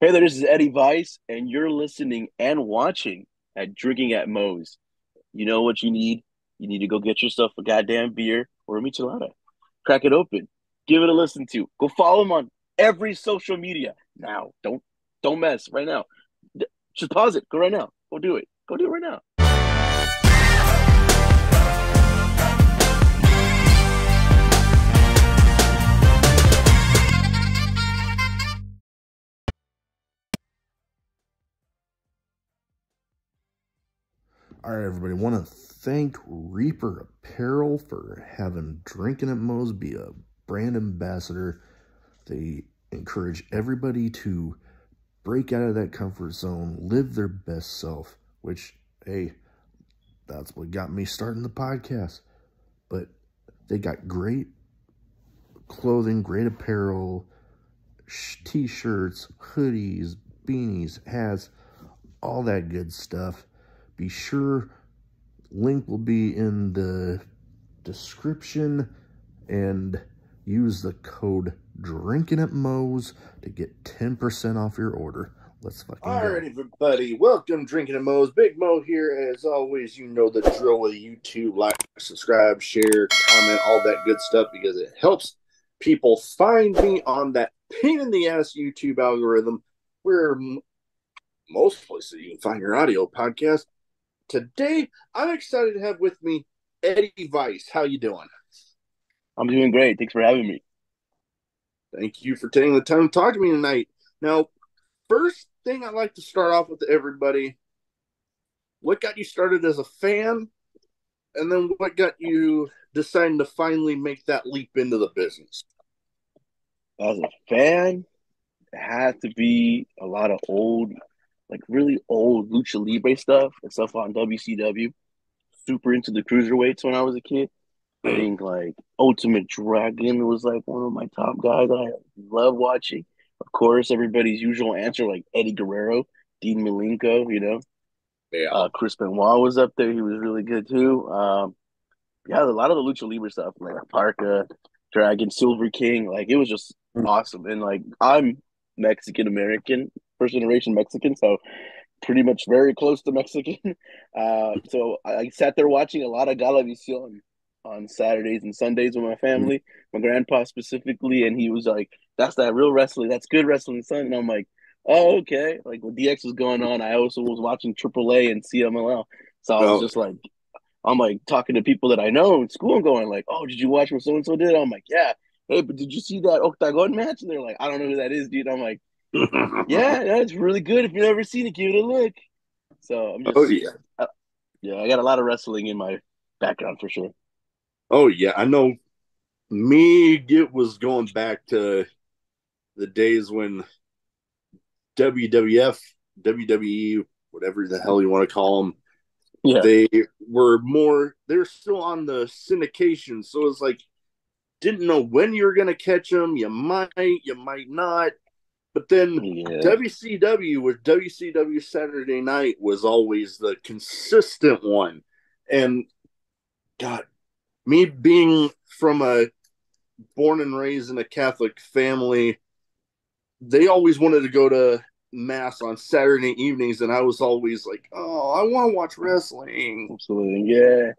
Hey there, this is Eddie Vice, and you're listening and watching at Drinking at Moe's. You know what you need? You need to go get yourself a goddamn beer or a michelada. Crack it open. Give it a listen to. Go follow him on every social media. Now, don't mess right now. Just pause it. Go right now. Go do it. Go do it right now. All right, everybody. Want to thank Reaper Apparel for having Drinking at Moe's be a brand ambassador. They encourage everybody to break out of that comfort zone, live their best self, which, hey, that's what got me starting the podcast. But they got great clothing, great apparel, t-shirts, hoodies, beanies, hats, all that good stuff. Be sure, link will be in the description, and use the code Drinkin at Moe's to get 10% off your order. Let's fucking All go. right, everybody. Welcome, Drinking at Moe's. Big Mo here. As always, you know the drill with YouTube. Like, subscribe, share, comment, all that good stuff, because it helps people find me on that pain-in-the-ass YouTube algorithm where most places you can find your audio podcast. Today, I'm excited to have with me Eddie Vice. How you doing? I'm doing great. Thanks for having me. Thank you for taking the time to talk to me tonight. Now, first thing I'd like to start off with everybody, what got you started as a fan? And then what got you deciding to finally make that leap into the business? As a fan, it had to be a lot of old, like really old lucha libre stuff and stuff on WCW. Super into the cruiserweights when I was a kid. I think like Ultimate Dragon was like one of my top guys that I love watching. Of course, everybody's usual answer like Eddie Guerrero, Dean Malenko. Yeah. Chris Benoit was up there. He was really good too. Yeah, a lot of the lucha libre stuff, like Parka, Dragon, Silver King, like it was just awesome. And like I'm Mexican American, first generation Mexican, so pretty much very close to Mexican. So I sat there watching a lot of Galavisión on Saturdays and Sundays with my family, my grandpa specifically, and he was like, "That's that real wrestling. That's good wrestling, son." And I'm like, "Oh, okay." Like when DX was going on, I also was watching AAA and CMLL, so I was Oh, just like, I'm like talking to people that I know in school and going like, "Oh, did you watch what so and so did?" I'm like, "Yeah." Hey, but did you see that Octagon match? And they're like, "I don't know who that is, dude." I'm like, "Yeah, it's really good. If you've never seen it, give it a look." So I'm oh just, yeah. yeah, I got a lot of wrestling in my background for sure. Oh yeah. I know. Me, it was going back to the days when WWF, WWE, whatever the hell you want to call them, Yeah, they they're still on the syndication. So it's like, didn't know when you were going to catch them. You might not. But then yeah, WCW with WCW Saturday Night was always the consistent one. And God, me being from a born and raised in a Catholic family, they always wanted to go to mass on Saturday evenings, and I was always like, "Oh, I want to watch wrestling." absolutely. Yeah,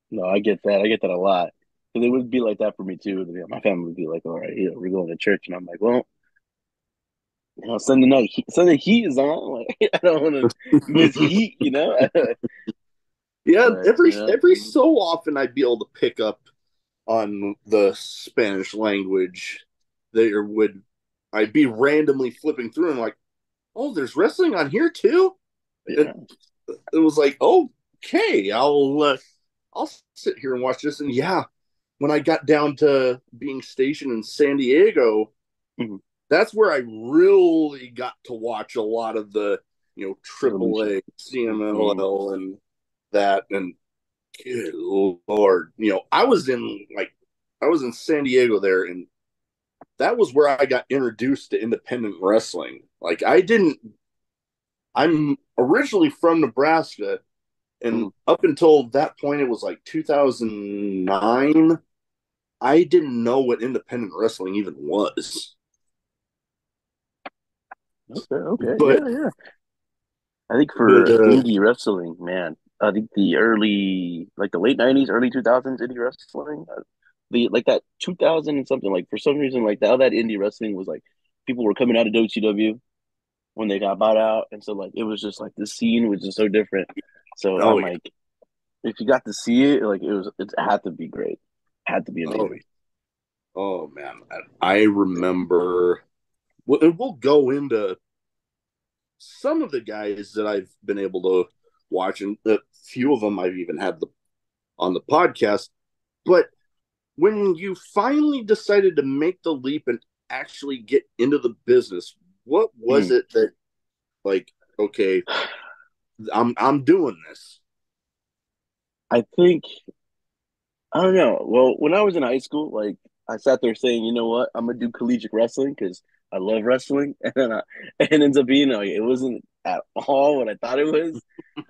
no, I get that. I get that a lot. Because it would be like that for me too. My family would be like, "All right, we're going to church," and I'm like, "Well, Sunday night, Sunday heat is on. Like, I don't want to miss heat." Yeah, But every so often I'd be able to pick up on the Spanish language. There would I'd be randomly flipping through and like, "Oh, there's wrestling on here too." yeah, It was like, okay, I'll sit here and watch this. And yeah, when I got down to being stationed in San Diego, mhm. that's where I really got to watch a lot of the Revolution. AAA, Mhm. CMLL, and that. And good lord, I was in San Diego there, and that was where I got introduced to independent wrestling. Like I didn't. I'm originally from Nebraska, and Mhm. up until that point, it was like 2009. I didn't know what independent wrestling even was. Okay, okay, But yeah, yeah. I think but for indie wrestling, man, I think the early, like the late '90s, early 2000s indie wrestling, the like that 2000 and something, like for some reason, like all that indie wrestling was like people were coming out of WCW when they got bought out, and so like it was just like the scene was just so different. So oh I'm yeah, like, if you got to see it, like it had to be great, had to be oh amazing. yeah. Oh man, I remember. We'll go into some of the guys that I've been able to watch, and a few of them I've even had on the podcast. But when you finally decided to make the leap and actually get into the business, what was Mm. it that like, okay, I'm doing this? I think I don't know. Well, when I was in high school, like I sat there saying, you know what, I'm gonna do collegiate wrestling because I love wrestling, and then and it ends up being like it wasn't at all what I thought it was.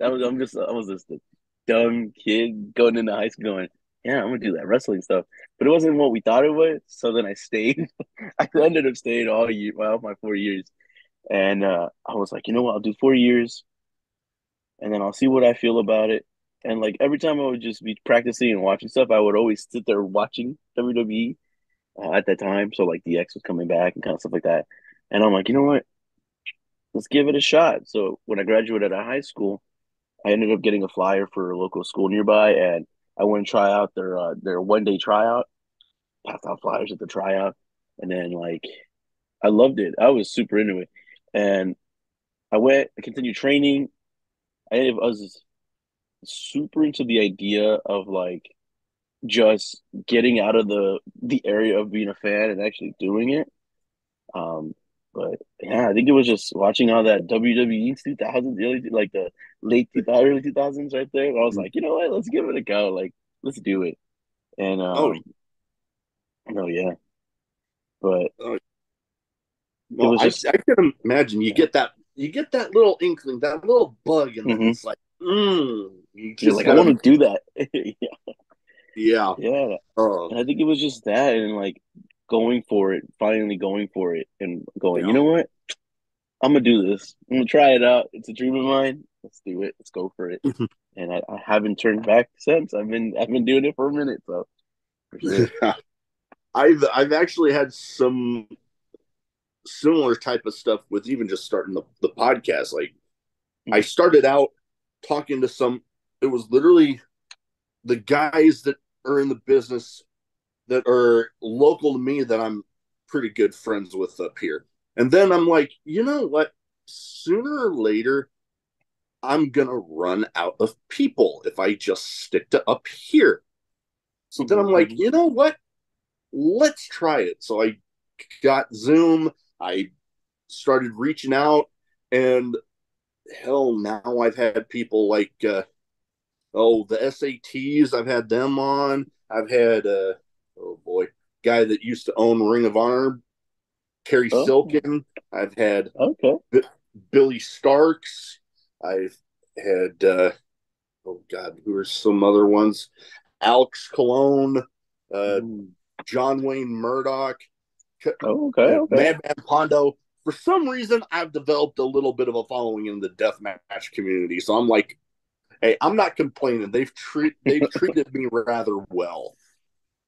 I was just a dumb kid going into high school going, yeah, I'm gonna do that wrestling stuff, but it wasn't what we thought it was. So then I stayed. I ended up staying all year, well, my 4 years, and I was like, you know what, I'll do 4 years and then I'll see what I feel about it. And like every time I would just be practicing and watching stuff, I would always sit there watching WWE at that time. So like DX was coming back and kind of stuff like that. And I'm like, you know what? Let's give it a shot. So when I graduated out of high school, I ended up getting a flyer for a local school nearby, and I went and try out their 1 day tryout. Passed out flyers at the tryout, and then like I loved it. I was super into it, and I went. I continued training. I was super into the idea of like just getting out of the area of being a fan and actually doing it. Um, but yeah, I think it was just watching all that WWE 2000s, like the late 2000s, early 2000s right there. I was like, you know what, let's give it a go. Like, let's do it. And Oh, no, yeah, but oh it well, was just, I can imagine yeah. you get that little inkling, that little bug, and then Hmm. it's like, you You're just like, I gotta, want to do that. Yeah, yeah. yeah. Oh, And I think it was just that, and like going for it, finally going for it, and going, you yeah. know what? I'm gonna do this. I'm gonna try it out. It's a dream of mine. Let's do it. Let's go for it. And I haven't turned back since. I've been doing it for a minute, so for sure. I've actually had some similar type of stuff with even just starting the podcast. Like I Mm, started out talking to some, it was literally the guys that are in the business that are local to me that I'm pretty good friends with up here. And then I'm like, you know what? Sooner or later, I'm going to run out of people if I just stick to up here. So then I'm like, mhm, you know what? Let's try it. So I got Zoom. I started reaching out, and hell, now I've had people like, the SATs. I've had them on. I've had, oh boy, guy that used to own Ring of Honor, Terry oh, Silkin. I've had okay. B- Billy Starks. I've had, oh God, who are some other ones? Alex Cologne, uh, Mm. John Wayne Murdoch, Oh, okay, okay. Madman Pondo. For some reason, I've developed a little bit of a following in the deathmatch community. So I'm like, hey, I'm not complaining. They've treated me rather well.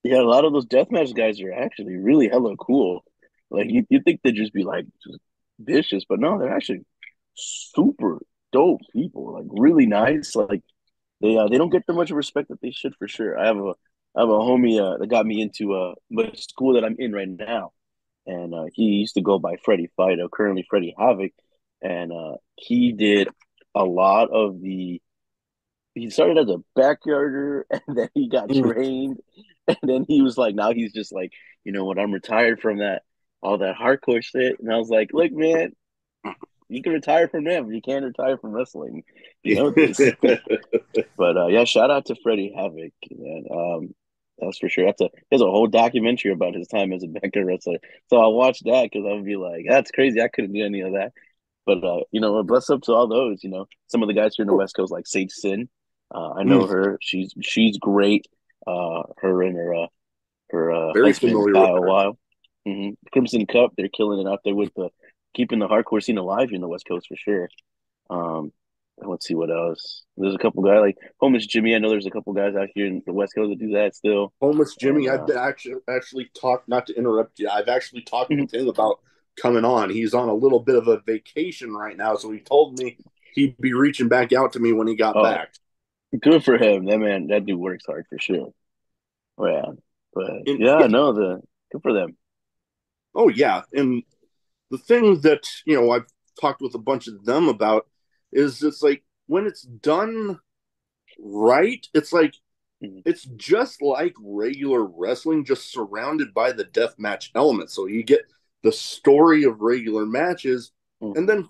Yeah, a lot of those deathmatch guys are actually really hella cool. Like you think they'd just be like just vicious, but no, they're actually super dope people. Like really nice. Like they don't get the much respect that they should for sure. I have a homie that got me into the school that I'm in right now, and he used to go by Freddie Fido, currently Freddie Havoc, and he did a lot of the. He started as a backyarder, and then he got Mm. trained, and then he was like, now he's just like, you know what, I'm retired from that all that hardcore shit, and I was like, look, man, you can retire from that, but you can't retire from wrestling. You know this. But yeah, shout out to Freddie Havoc, man. That's for sure. There's a whole documentary about his time as a backyard wrestler. So I watched that because I would be like, that's crazy. I couldn't do any of that. But you know, bless up to all those. You know, some of the guys here in the West Coast, like Sage Sin. I know Mm. her. She's great. Her and her Very husband familiar with Kyle her. Weil. Crimson Cup. They're killing it out there with the keeping the hardcore scene alive here in the West Coast for sure. Um, let's see what else. There's a couple guys like Homeless Jimmy. I know there's a couple guys out here in the West Coast that do that still. Homeless And Jimmy, I've been actually talked, not to interrupt you, I've actually talked with him about coming on. He's on a little bit of a vacation right now, so he told me he'd be reaching back out to me when he got oh, back. good for him. That man, that dude works hard for sure. Oh, yeah, but And yeah, yeah, no, the good for them. oh yeah, and the thing that I've talked with a bunch of them about is it's like when it's done right, it's like Mhm. it's just like regular wrestling, just surrounded by the death match element. So you get the story of regular matches, and Mhm. then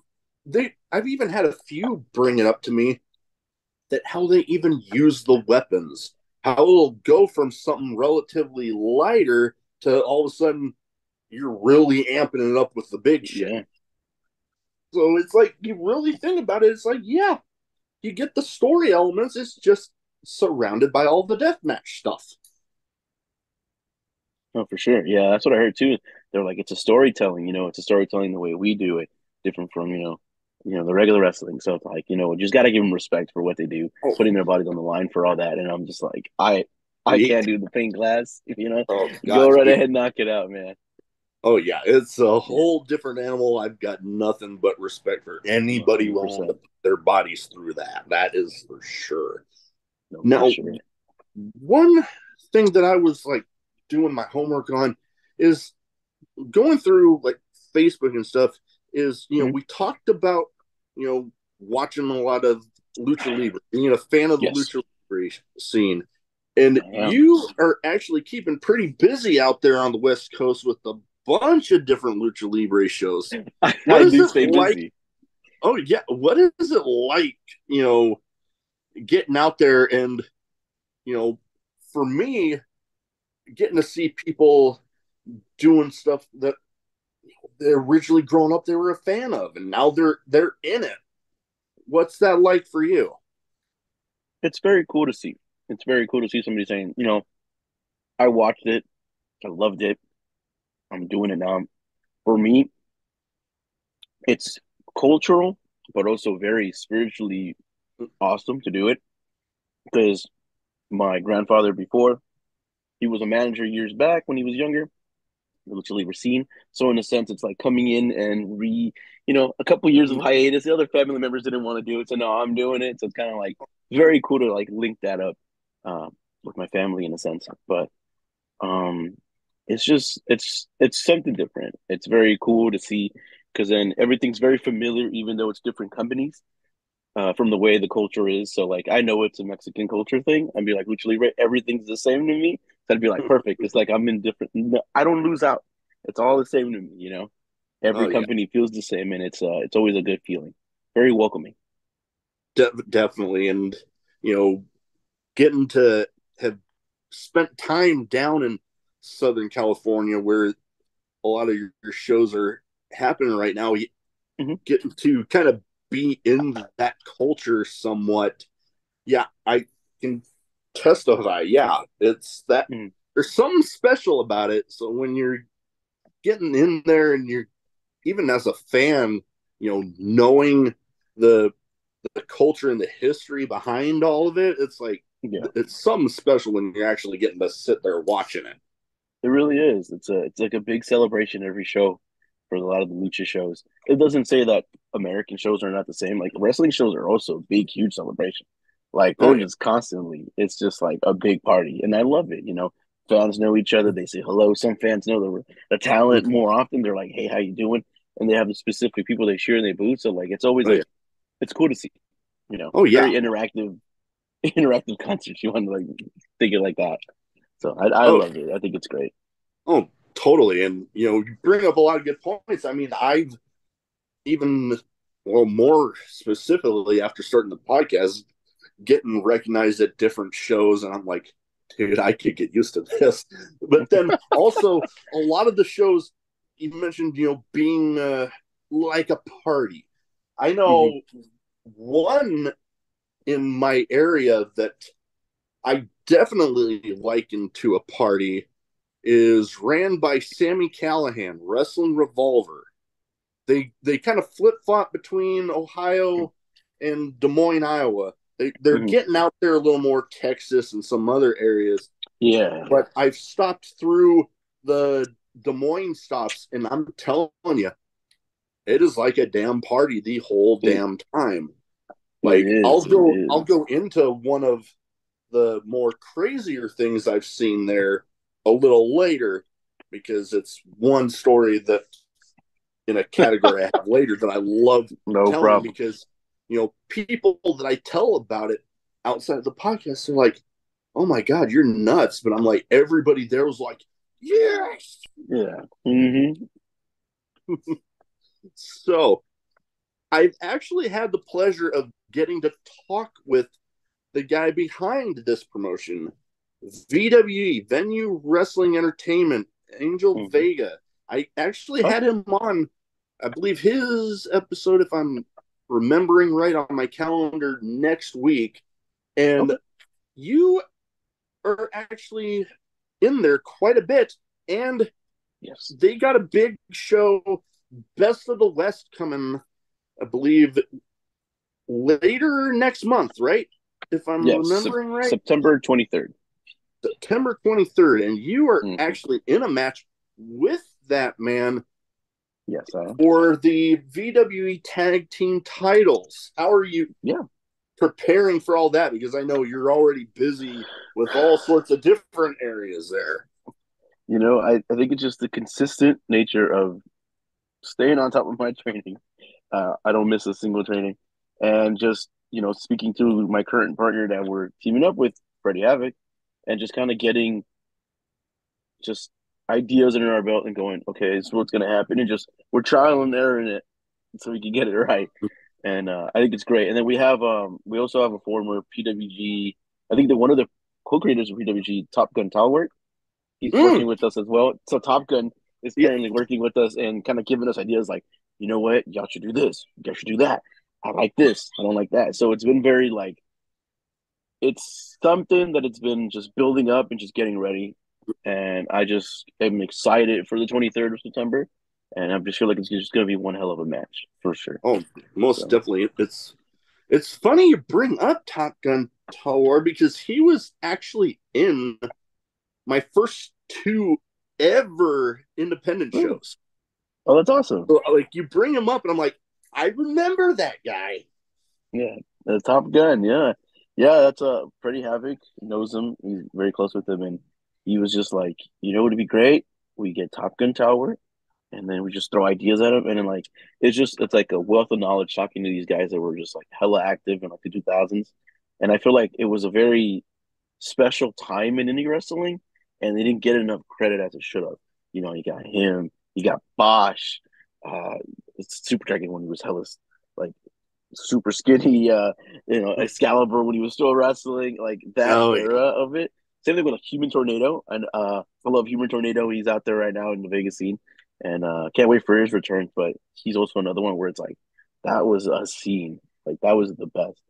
I've even had a few bring it up to me that how they even use the weapons, how it'll go from something relatively lighter to all of a sudden you're really amping it up with the big shit. Yeah, So it's like you really think about it, it's like, yeah, you get the story elements, it's just surrounded by all the deathmatch stuff. no, for sure. Yeah, that's what I heard too. They're like, it's a storytelling. It's a storytelling the way we do it, different from the regular wrestling. So it's like, you just got to give them respect for what they do, Oh, putting their bodies on the line for all that. And I'm just like, I yeah. can't do the paint glass. Oh Go God. right ahead, knock it out, man. Oh yeah, it's a Yeah, whole different animal. I've got nothing but respect for no, anybody willing to 100%. put their bodies through that. That is for sure. No, for Now, sure. one thing that I was like doing my homework on is going through like Facebook and stuff. Is Mhm. we talked about watching a lot of lucha libre, being a fan of the Yes, lucha libre scene, and I am. you are actually keeping pretty busy out there on the West Coast with a bunch of different lucha libre shows. What I is do it stay like? busy. Oh yeah, what is it like? You know, getting out there and you know, for me, getting to see people doing stuff that they originally growing up they were a fan of, and now they're in it. What's that like for you? It's very cool to see. It's very cool to see somebody saying, I watched it, I loved it, I'm doing it now. For me, it's cultural, but also very spiritually awesome to do it because my grandfather before he was a manager years back when he was younger, the lucha libre scene. So in a sense, it's like coming in and a couple years of hiatus. The other family members didn't want to do it, so no, I'm doing it. So it's kind of like very cool to like link that up with my family in a sense. But um, it's just it's something different. It's very cool to see because then everything's very familiar, even though it's different companies. From the way the culture is. So like I know it's a Mexican culture thing. I'd be like lucha libre, everything's the same to me. So I'd be like perfect. It's like I'm in different. No, I don't lose out. It's all the same to me. Oh Every yeah, company feels the same, and it's always a good feeling. Very welcoming. definitely, and getting to have spent time down in Southern California where a lot of your shows are happening right now. Hmm. Getting to kind of be in that culture somewhat. Yeah, I can testify. Yeah, it's that Hmm. there's something special about it. So when you're getting in there and you're even as a fan, knowing the the culture and the history behind all of it, it's like Yeah. it's something special when you're actually getting to sit there watching it. It really is. It's like a big celebration every show for a lot of the lucha shows. It doesn't say that American shows are not the same. Like wrestling shows are also a big, huge celebration. Like Oh they're yeah, just constantly. It's just like a big party, and I love it. Fans know each other. They say hello. Some fans know the talent more often. They're like, "Hey, how you doing?" And they have the specific people they cheer and they boo. So like, it's always oh yeah, it's cool to see. oh Very yeah, interactive, interactive concerts. You want to like think it like that. So I oh love it. I think it's great. oh totally. And you bring up a lot of good points. I mean, I've even well more specifically after starting the podcast, getting recognized at different shows, and I'm like, dude, I could get used to this. But then also a lot of the shows you mentioned, being like a party. I Hmm. know one in my area that I definitely liken to a party is ran by Sammy Callahan, Wrestling Revolver. they kind of flip flop between Ohio and Des Moines, Iowa. They're Mhm. getting out there a little more, Texas and some other areas. Yeah. But I've stopped through the Des Moines stops, and I'm telling you, it is like a damn party the whole It, damn time. it Like is. It I'll is. go into one of the more crazier things I've seen there a little later, because it's one story that in a category I have later that I love No telling, problem. because people that I tell about it outside of the podcast are like, "Oh my god, you're nuts!" But I'm like, everybody there was like, "Yes." Yeah. Hmm. So I've actually had the pleasure of getting to talk with the guy behind this promotion, VWE, Venue Wrestling Entertainment, Angel Hmm. Vega. I actually Oh, had him on, I believe his episode, if I'm remembering right, on my calendar next week. And okay. you are actually in there quite a bit. And Yes. they got a big show, Best of the West, coming, I believe, later next month, right? If I'm Yes. remembering right. September 23rd. September 23rd, and you are Hmm. actually in a match with that man Yes, I am. for the VWE Tag Team titles. How are you Yeah. preparing for all that? Because I know you're already busy with all sorts of different areas there. I think it's just the consistent nature of staying on top of my training. I don't miss a single training. And just, speaking to my current partner that we're teaming up with, Freddie Havoc, and just kind of getting just ideas under our belt and going, okay, this is what's going to happen. And just, we're trial and error in it so we can get it right. And I think it's great. And then we also have a former PWG, I think that one of the co-creators of PWG, Top Gun Talwork, he's Mm, working with us as well. So Top Gun is yeah. currently working with us and kind of giving us ideas like, you know what, y'all should do this, y'all should do that. I like this, I don't like that. So it's been very like it's something that it's been just building up and just getting ready. And I just am excited for the 23rd of September. And I just feel like it's just going to be one hell of a match for sure. Oh, most So, definitely. It's funny you bring up Top Gun Tower, because he was actually in my first two ever independent really? shows. Oh, that's awesome. So, like, you bring him up, and I'm like, I remember that guy. Yeah. The Top Gun. Yeah. Yeah. That's Freddie Havoc knows him. He's very close with him. And he was just like, what would be great? We get Top Gun Tower and then we just throw ideas at him, and then like it's like a wealth of knowledge talking to these guys that were just like hella active in like the 2000s, and I feel like it was a very special time in indie wrestling, and they didn't get enough credit as it should have. You got him, you got Bosch, uh, Super Dragon when he was hella like super skinny, Excalibur when he was still wrestling, like that Oh era yeah. of it. Same thing with like Human Tornado, and I love Human Tornado. He's out there right now in the Vegas scene, and can't wait for his return. But he's also another one where it's like that was a scene, like that was the best,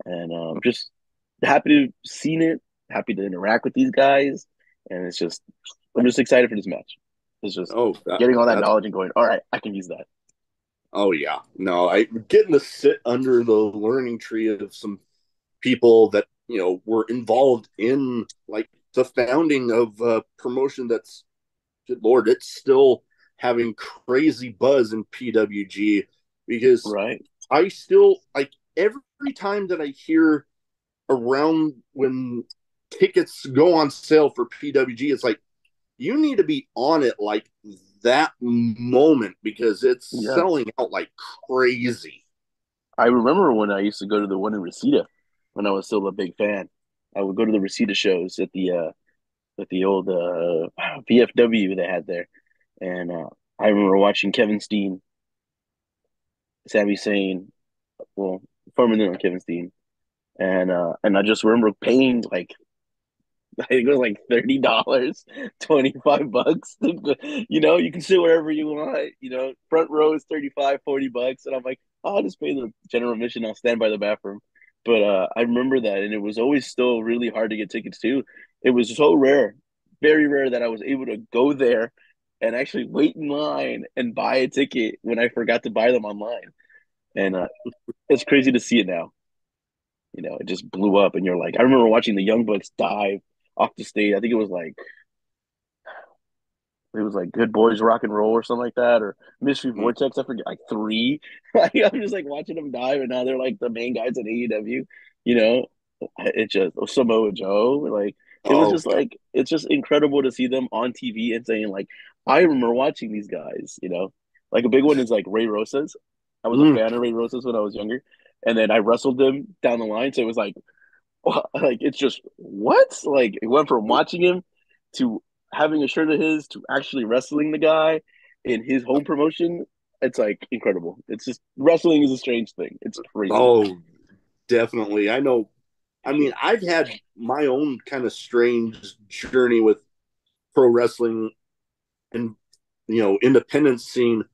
and just happy to seen it, happy to interact with these guys, and I'm just excited for this match. It's just Oh, getting all that that's knowledge and going, all right, I can use that. oh yeah. No, I getting to sit under the learning tree of some people that were involved in, like, the founding of a promotion that's, good lord, it's still having crazy buzz in PWG, because Right. I still, like, every time that I hear around when tickets go on sale for PWG, it's like, you need to be on it like that moment, because it's Yeah. selling out like crazy. I remember when I used to go to the one in Reseda when I was still a big fan. I would go to the Reseda shows at the old VFW they had there, and I remember watching Kevin Steen, Sami Zayn, well, formerly on Kevin Steen, and I just remember paying like I think it was like $30, $25. You can sit wherever you want. Front row is 35, $40, and I'm like, oh, I'll just pay the general admission. I'll stand by the bathroom. But I remember that, and it was always still really hard to get tickets too. It was so rare, very rare that I was able to go there and actually wait in line and buy a ticket when I forgot to buy them online. And it's crazy to see it now. You know, it just blew up, and you're like, I remember watching the Young Bucks dive off the stage. I think it was like Good Boys Rock and Roll or something like that, or Mystery Mm. Vortex. I forget, like three. I'm just like watching them dive, and now they're like the main guys at AEW. You know, it just Samoa Joe. Like it was Oh, just like it's just incredible to see them on TV and saying like, I remember watching these guys. You know, like a big one is like Ray Rosas. I was a mm. fan of Ray Rosas when I was younger, and then I wrestled them down the line. So it was like like it's just what? Like it went from watching him to having a shirt of his to actually wrestling the guy in his home promotion. It's like incredible. It's just wrestling is a strange thing. It's crazy. Oh, definitely. I know. I mean, I've had my own kind of strange journey with pro wrestling and independent scene.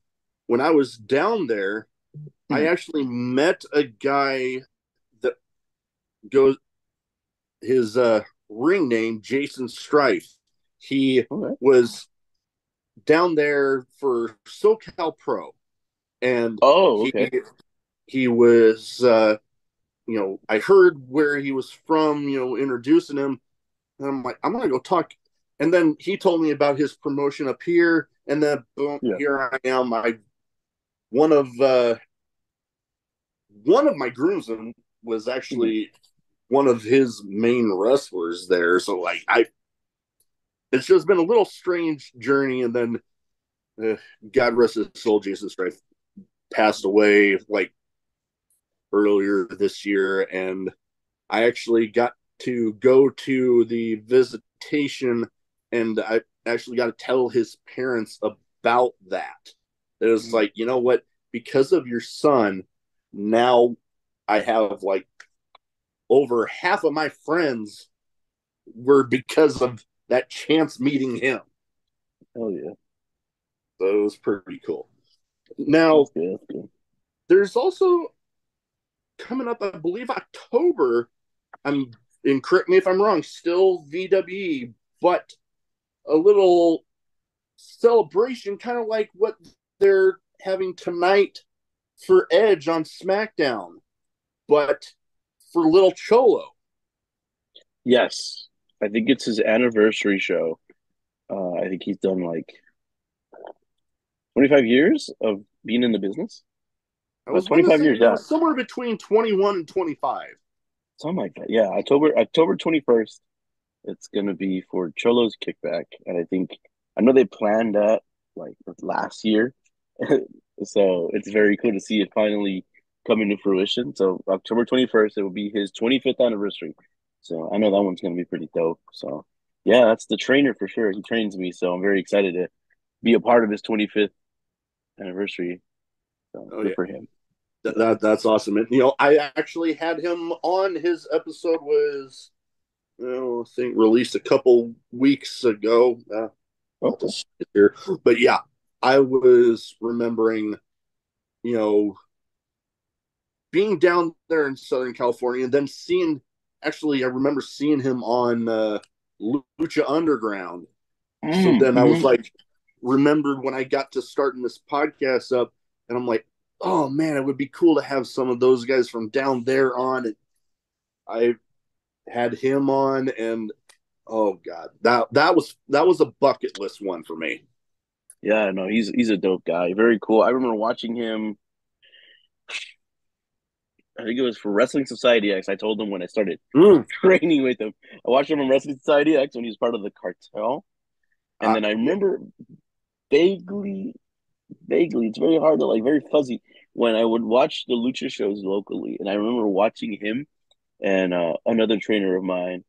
When I was down there, I Hmm. actually met a guy that goes his ring name Jason Strife. He Okay. was down there for SoCal Pro, and Oh, he okay. he was I heard where he was from, introducing him, and I'm like, I'm gonna go talk. And then he told me about his promotion up here, and then boom, Yeah. here I am. I one of uh, one of my groomsmen was Hmm. actually one of his main wrestlers there. So like it's just been a little strange journey. And then uh, God rest his soul, Jason Strife passed away like earlier this year, and I actually got to go to the visitation, and I actually got to tell his parents about that. It was Hmm. like, you know what? Because of your son, now I have like over half of my friends were because of that chance meeting him. Oh yeah. So it was pretty cool. Now, That's good. That's good. there's also coming up, I believe, October. I'm and correct me if I'm wrong, still VWE, but a little celebration, kind of like what they're having tonight for Edge on SmackDown, but for Little Cholo. Yes. I think it's his anniversary show. I think he's done like 25 years of being in the business. I was going to 25 say years, it yeah. was somewhere between 21 and 25. Something like that. Yeah, October 21st. It's gonna be for Cholo's kickback, and I know they planned that like last year, so it's very cool to see it finally coming to fruition. So October 21st, it will be his 25th anniversary. So I know that one's gonna be pretty dope. So yeah, that's the trainer for sure. He trains me, so I'm very excited to be a part of his 25th anniversary. So Oh good yeah, for him. that's awesome. And I actually had him on. His episode was, I think, released a couple weeks ago. I'll Okay. just sit here, but yeah, I was remembering, you know, being down there in Southern California, and then actually, I remember seeing him on Lucha Underground. So then I was Mm-hmm. like, remembered when I got to starting this podcast up, and I'm like, oh man, it would be cool to have some of those guys from down there on. And I had him on, and oh god, that was a bucket list one for me. Yeah, no, he's a dope guy. Very cool. I remember watching him. I think it was for Wrestling Society X. I told him when I started Mm. training with him. I watched him on Wrestling Society X when he was part of the cartel. And then I Yeah. remember vaguely, vaguely, it's very hard to like, very fuzzy, when I would watch the lucha shows locally. And I remember watching him and another trainer of mine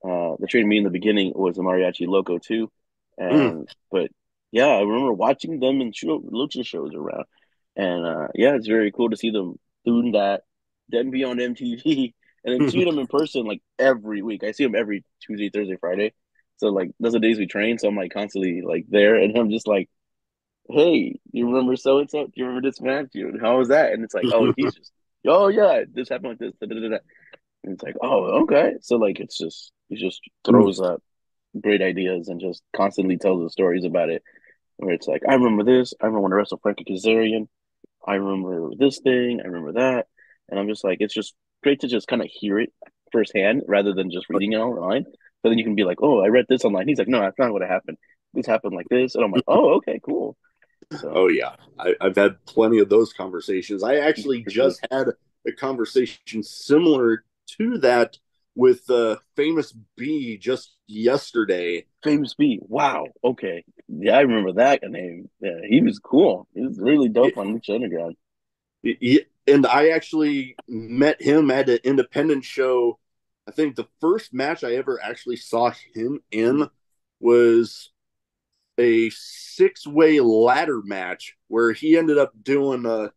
that trained me in the beginning was a mariachi loco too. Mm. But yeah, I remember watching them in lucha shows around. And yeah, it's very cool to see them doing that, then be on MTV, and then seeing them in person like every week. I see them every Tuesday, Thursday, Friday. So like those are the days we train. So I'm like constantly like there, and I'm just like, hey, you remember so and so? Do you remember this match? How was that? And it's like, oh, he's just, oh yeah, this happened like this. Da, da, da, da. And it's like, oh, okay. So like, it's just he just throws up great ideas and just constantly tells the stories about it. where it's like, I remember this. I remember when I wrestled Frankie Kazarian. I remember this thing. I remember that. And I'm just like, it's just great to just kind of hear it firsthand rather than just reading it online. So then you can be like, oh, I read this online. He's like, no, that's not what happened. This happened like this. And I'm like, oh, okay, cool. So Oh yeah, I've had plenty of those conversations. I actually for sure. just had a conversation similar to that with famous B just yesterday. Famous B. Wow. Okay. Yeah, I remember that name. Yeah, he was cool. He was really dope on Lucha Underground. And I actually met him at an independent show. I think the first match I ever actually saw him in was a six-way ladder match where he ended up doing a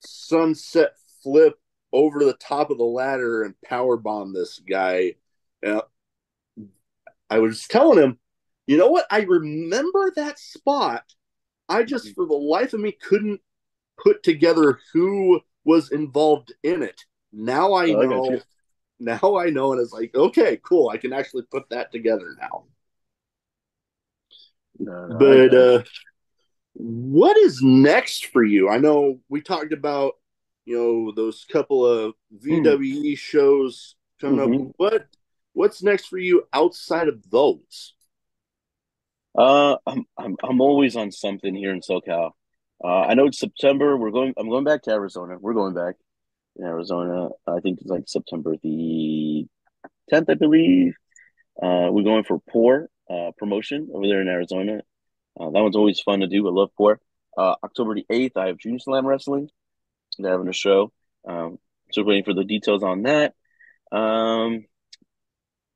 sunset flip over the top of the ladder and power bomb this guy. Uh, I was telling him, you know what? I remember that spot. I just, for the life of me, couldn't put together who was involved in it. Now I Oh, I got know. you. Now I know, and it's like, okay, cool. I can actually put that together now. No, no, I But got what is next for you? I know we talked about, those couple of you. VWE shows coming up. Mm-hmm. What's next for you outside of those? I'm always on something here in SoCal. I know it's September. I'm going back to Arizona. We're going back in Arizona. I think it's like September the 10th, I believe. We're going for Pour promotion over there in Arizona. That one's always fun to do. I love Pour. October the 8th, I have Junior Slam Wrestling. They're having a show. So waiting for the details on that. Um,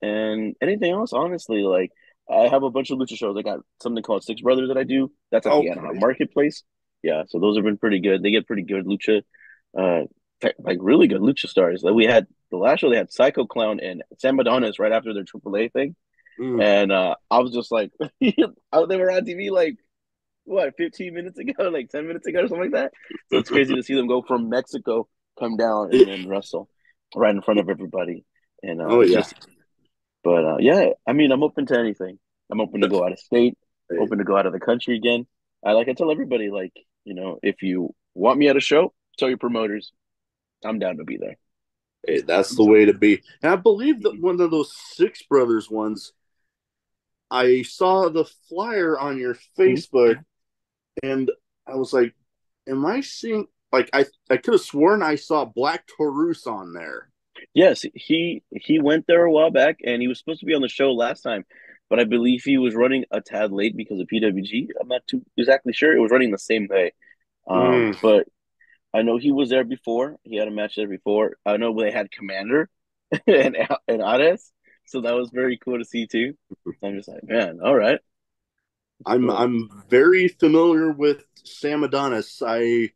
and anything else, honestly, like I have a bunch of lucha shows. I got something called Six Brothers that I do. That's at the Anaheim Okay. Marketplace. Yeah, so those have been pretty good. They get pretty good lucha, uh, like really good lucha stars. Like we had the last show, they had Psycho Clown and Sam Adonis right after their AAA thing, Mm. and I was just like, oh, they were on TV like what 15 minutes ago, like 10 minutes ago, or something like that. So it's crazy to see them go from Mexico, come down, and then wrestle right in front of everybody, and Oh it's yeah. just but yeah, I mean, I'm open to anything. I'm open to go out of state, Hey, open to go out of the country again. I tell everybody, like, if you want me at a show, tell your promoters I'm down to be there. hey, that's the way to be. And I believe that Mhm. one of those Six Brothers ones, I saw the flyer on your Mhm. Facebook, and I was like, "Am I seeing?" Like, I could have sworn I saw Black Taurus on there. Yes, he went there a while back, and he was supposed to be on the show last time, but I believe he was running a tad late because of PWG. I'm not too exactly sure. It was running the same day, Mm. but I know he was there before. He had a match there before. I know they had Commander and Ares, so that was very cool to see too. So I'm just like, man, all right, it's I'm cool. I'm very familiar with Sam Adonis. I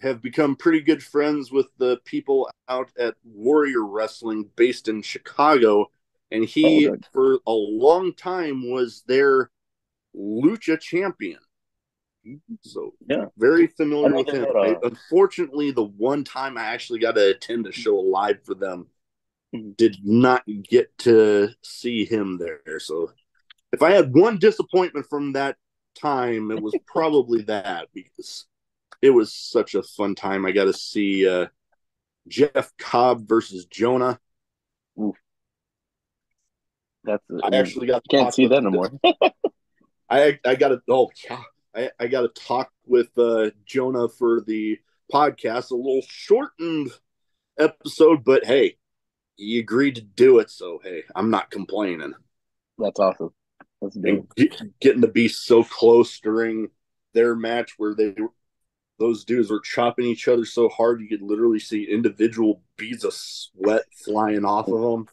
have become pretty good friends with the people out at Warrior Wrestling based in Chicago, and Oh, he good. for a long time was their lucha champion. So Yeah, very I familiar know with they him. had Unfortunately, the one time I actually got to attend a show live for them, mhm. did not get to see him there. So if I had one disappointment from that time, it was probably that, because it was such a fun time. I got to see Jeff Cobb versus Jonah. Oof, I actually got to can't talk see with that no more. I got to I got to talk with Jonah for the podcast. A little shortened episode, but hey, he agreed to do it, so hey, I'm not complaining. That's awesome. That's And dope. getting to be so close during their match where those dudes were chopping each other so hard you could literally see individual beads of sweat flying off of them.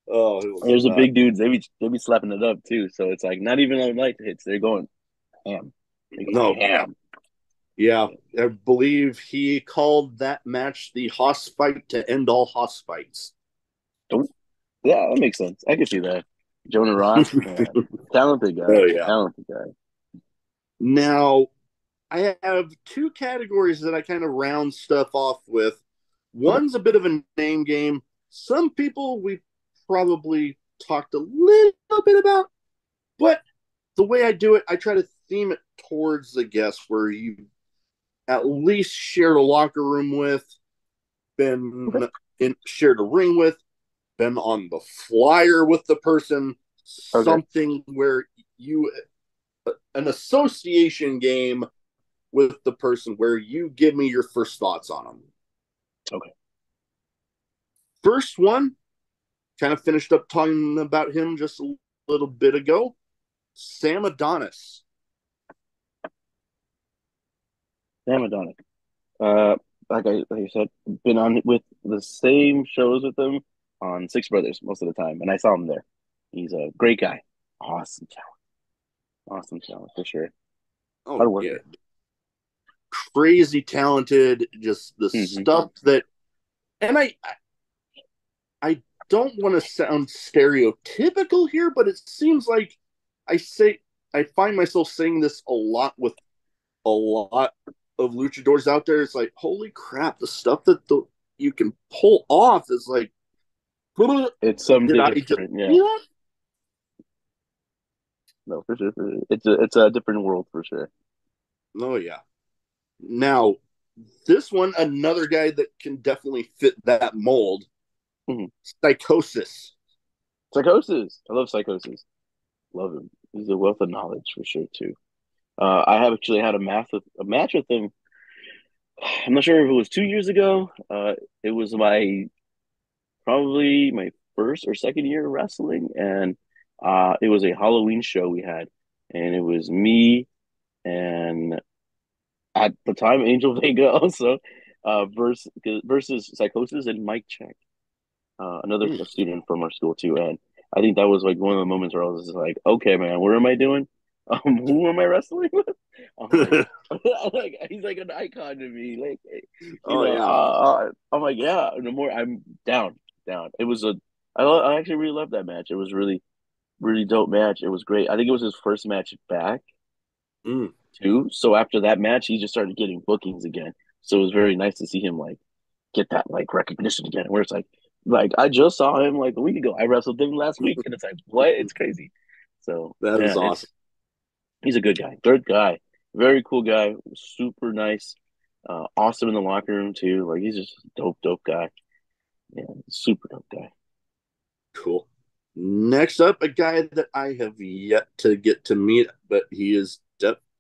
Oh, it was There's the big dudes. They be slapping it up too. So it's like not even on light hits. They're going ham. They go no, ham. yeah. I believe he called that match the Hoss fight to end all Hoss fights. Don't, yeah, that makes sense. I can see that. Jonah Ross, man, talented guy. Oh yeah. Talented guy. Now I have two categories that I kind of round stuff off with. Okay. One's a bit of a name game. Some people we probably talked a little bit about, but the way I do it, I try to theme it towards the guests where you at least shared a locker room with, Okay. shared a ring with, been on the flyer with the person, Okay. something where you an association game with the person where you give me your first thoughts on them. Okay. First one, kind of finished up talking about him just a little bit ago. Sam Adonis. Damn Madonna. Uh, like I said, been on with the same shows with him on Six Brothers most of the time, and I saw him there. He's a great guy. Awesome talent. Awesome talent for sure. Oh Hard yeah, worker. crazy talented. Just the Hmm. stuff that, and I don't want to sound stereotypical here, but it seems like I say I find myself saying this a lot with a lot of luchadors out there. It's like, holy crap, the stuff that you can pull off is like, It's some did I just different, yeah. yeah? No, for sure. It's a different world for sure. Oh yeah. Now this one, another guy that can definitely fit that mold. Hmm. Psychosis. Psychosis. I love Psychosis. Love him. He's a wealth of knowledge for sure too. I have actually had a match with him. I'm not sure if it was 2 years ago. It was probably my first or second year of wrestling, and it was a Halloween show we had, and it was me and at the time Angel Vega also versus Psychosis and Mike Check, another Mm. student from our school too, and I think that was like one of the moments where I was just like, okay, man, what am I doing? Who am I wrestling with? I'm like, like he's like an icon to me. Like, Oh yeah. I'm like, yeah. The more I'm down, down. I actually really loved that match. It was really, really dope match. It was great. I think it was his first match back Mm. too. So after that match, he just started getting bookings again. So it was very nice to see him like get that like recognition again. Where it's like I just saw him like a week ago. I wrestled him last week, and it's like what? It's crazy. So That is yeah, awesome. he's a good guy, good guy, very cool guy, super nice, awesome in the locker room too. Like he's just a dope, dope guy. Yeah, super dope guy. Cool. Next up, a guy that I have yet to get to meet, but he is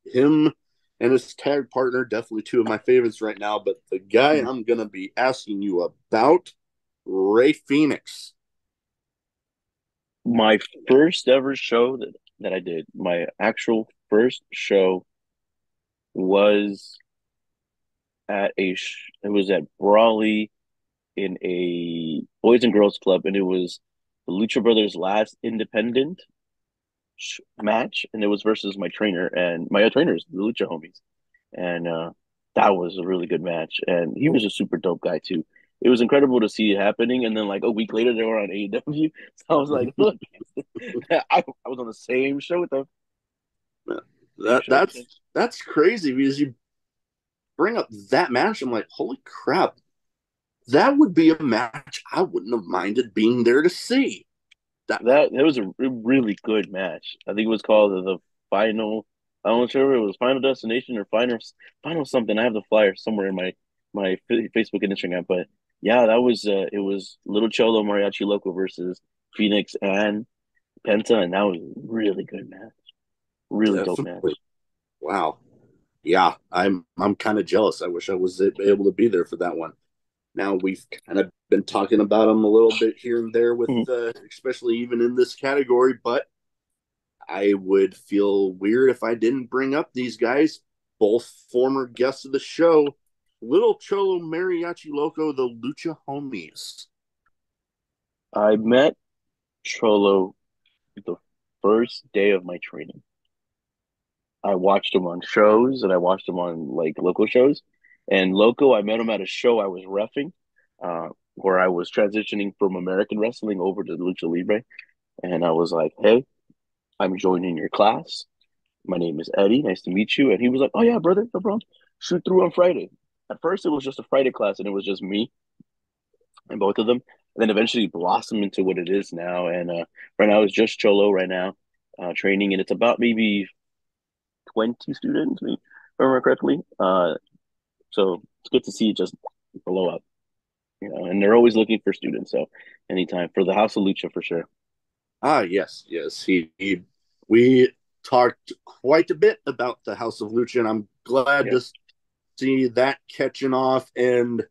him and his tag partner, definitely two of my favorites right now. But the guy Mhm. I'm going to be asking you about, Ray Phoenix. My first ever show that I did, my actual first show was it was at Brawley in a boys and girls club, and it was the Lucha Brothers' last independent match, and it was versus my trainer and my trainers, the Lucha homies, and that was a really good match, and he was a super dope guy too. It was incredible to see it happening, and then like a week later they were on AEW, so I was like, look, I was on the same show with them, same that show with them. that's crazy because you bring up that match. I'm like, holy crap, that would be a match I wouldn't have minded being there to see. That That was a really good match. I think it was called the final. I'm not sure if it was Final Destination or Final something. I have the flyer somewhere in my Facebook and Instagram. But yeah, that was it was Little Cholo Mariachi Loco versus Phoenix and Penta, and that was a really good match. Really dope definitely. match. Wow. Yeah, I'm kind of jealous. I wish I was able to be there for that one. Now we've kind of been talking about them a little bit here and there with, Mhm. especially even in this category, but I would feel weird if I didn't bring up these guys, both former guests of the show, Little Cholo Mariachi Loco, the Lucha Homies. I met Cholo the first day of my training. I watched him on shows and I watched him on like local shows. And local, I met him at a show I was refing, where I was transitioning from American wrestling over to Lucha Libre. And I was like, "Hey, I'm joining your class. My name is Eddie. Nice to meet you." And he was like, "Oh yeah, brother, no problem. Shoot through on Friday." At first, it was just a Friday class, and it was just me and both of them. And then eventually blossomed into what it is now. And right now, it's just Cholo right now, training, and it's about maybe 20 students, if I remember correctly. So it's good to see it just blow up, and they're always looking for students. So anytime for the House of Lucha for sure. Ah, yes, yes. We talked quite a bit about the House of Lucha, and I'm glad Yeah. to see that catching off. And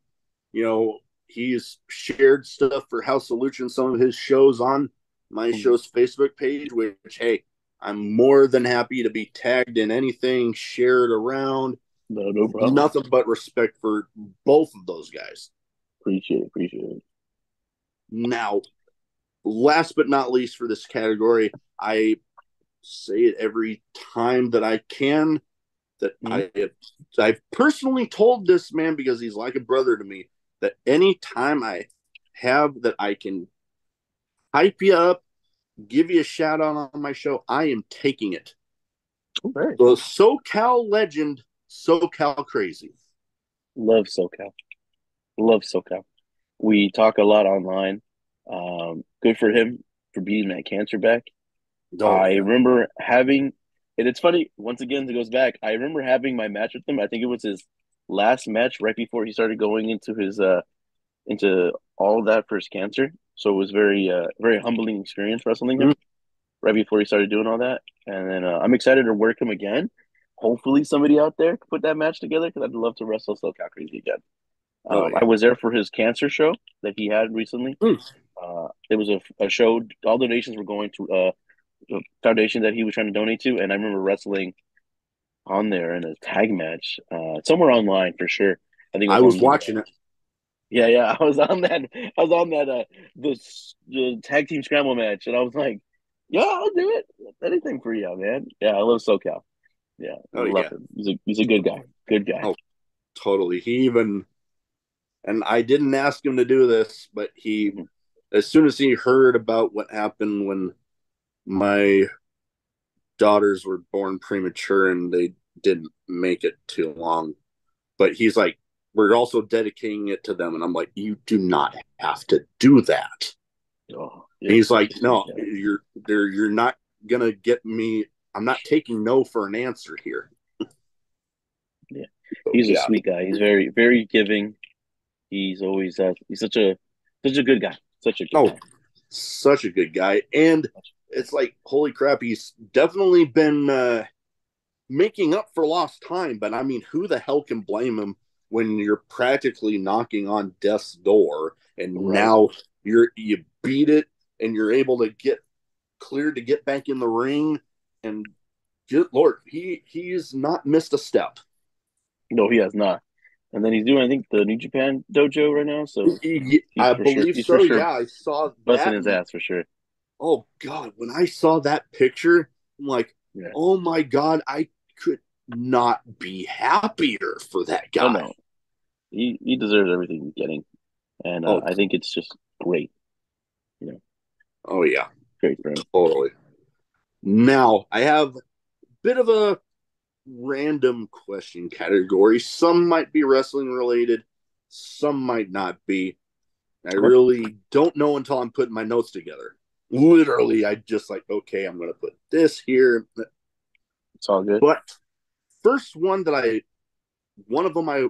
he's shared stuff for House of Lucha and some of his shows on my Mhm. show's Facebook page. Which, hey, I'm more than happy to be tagged in anything, shared around. No, no problem. Nothing but respect for both of those guys. Appreciate it. Appreciate it. Now, last but not least for this category, I say it every time that I can that Mhm. I've personally told this man because he's like a brother to me that any time I have that I can hype you up, give you a shout out on my show, I am taking it. Okay. The SoCal legend, SoCal crazy. Love SoCal. Love SoCal. We talk a lot online. Good for him for beating that cancer back. Oh I yeah. remember having, and it's funny, once again, it goes back. I remember having my match with him. I think it was his last match right before he started going into into all of that for his cancer. So it was very humbling experience wrestling him right before he started doing all that. And then I'm excited to work him again. Hopefully, somebody out there can put that match together because I'd love to wrestle SoCal Crazy again. Oh I yeah. was there for his cancer show that he had recently. It was a show. All donations were going to a foundation that he was trying to donate to, and I remember wrestling on there in a tag match, somewhere online for sure. I think it I was was on the watching it. yeah, yeah. I was on that. I was on that. The tag team scramble match, and I was like, "Yeah, I'll do it. Anything for you, man." Yeah, I love SoCal. Yeah, Oh love yeah. him. He's a good guy. Good guy. Oh, totally. He even, and I didn't ask him to do this, but Mhm. as soon as he heard about what happened when my daughters were born premature and they didn't make it too long, but he's like, we're also dedicating it to them. And I'm like, you do not have to do that. Oh, And yeah, he's like, sweet no, guy. you're not gonna get me. I'm not taking no for an answer here. Yeah, So he's a yeah. sweet guy. He's very giving. He's always he's such a good guy. Such a good Oh, guy. such a good guy. And it's like, holy crap, he's definitely been making up for lost time. But I mean, who the hell can blame him when you're practically knocking on death's door and Right. now you beat it and you're able to get cleared to get back in the ring and good lord, he's not missed a step. No, he has not. And then he's doing, I think, the New Japan dojo right now. So I believe he's for so. sure Yeah, I saw busting that. his And ass for sure. oh god, when I saw that picture, I'm like, Yeah. oh my god, I could not be happier for that Oh guy. no, he deserves everything he's getting, and Oh, I think it's just great. You know, oh yeah, great for him. totally. Now I have a bit of a random question category. Some might be wrestling related, some might not be. I Okay, really don't know until I'm putting my notes together. Literally, I just like, okay, I'm going to put this here. it's all good. But first one of them I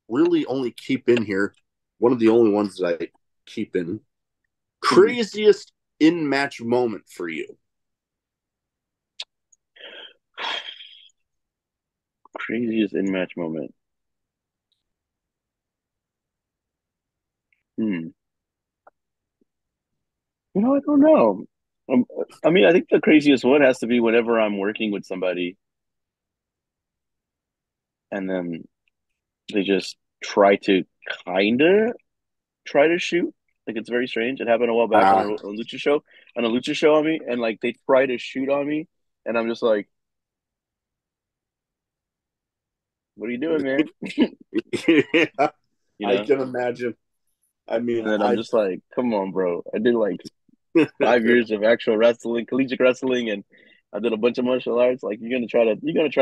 really only keep in here, one of the only ones that I keep in. Mhm. Craziest in match moment for you? Craziest in match moment. Hmm. I don't know. Um, I mean, I think the craziest one has to be whenever I'm working with somebody and then they just try to kind of try to shoot. Like it's very strange. It happened a while back on Uh, a lucha show on me, and like they try to shoot on me, and I'm just like, "What are you doing, man?" yeah, You I know. can imagine. I mean, And then I'm I just like, "Come on, bro! I did like 5 years of actual wrestling, collegiate wrestling, and I did a bunch of martial arts. Like you're gonna try